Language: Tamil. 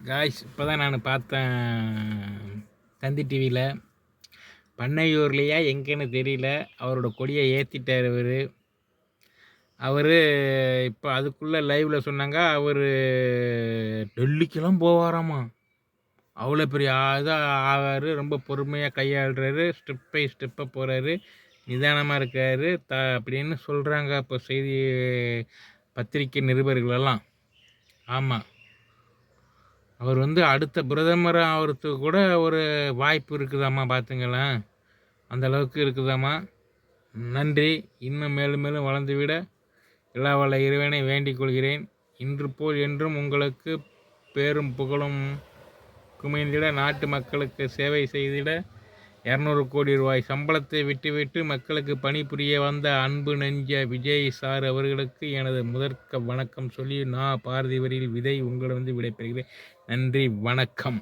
காய்ஸ் இப்போ தான் நான் பார்த்தேன் தந்தி டிவியில். பண்ணையூர்லையா எங்கேன்னு தெரியல, அவரோட கொடியை ஏற்றிட்டார் அவர் இப்போ அதுக்குள்ளே லைவில் சொன்னாங்க, அவர் டெல்லிக்கெல்லாம் போவாராமா. அவ்வளோ பெரிய இதாக ஆவார், ரொம்ப பொறுமையாக கையாளுறாரு, ஸ்டெப் பை ஸ்டெப்பாக போகிறாரு, நிதானமாக இருக்கார் அப்படின்னு சொல்கிறாங்க இப்போ செய்தி பத்திரிக்கை நிருபர்களெல்லாம். ஆமாம், அவர் அடுத்த பிரதமர் ஆகிறதுக்கு கூட ஒரு வாய்ப்பு இருக்குதாம்மா, பார்த்துங்களேன். அந்த அளவுக்கு இருக்குதாம்மா. நன்றி. இன்னும் மேலும் மேலும் வளர்ந்துவிட எல்லா வல்ல இறைவனை வேண்டிக் கொள்கிறேன். இன்று போல் என்றும் உங்களுக்கு பேரும் புகழும் குமைந்திட, நாட்டு மக்களுக்கு சேவை செய்திட, 200 கோடி ரூபாய் சம்பளத்தை விட்டுவிட்டு மக்களுக்கு பணிபுரிய வந்த அன்பு நெஞ்ச விஜய் சார் அவர்களுக்கு எனது முதற்க வணக்கம் சொல்லி நான் பார்த்திபரில் விதை உங்களிடம் விடைபெறுகிறேன். நன்றி, வணக்கம்.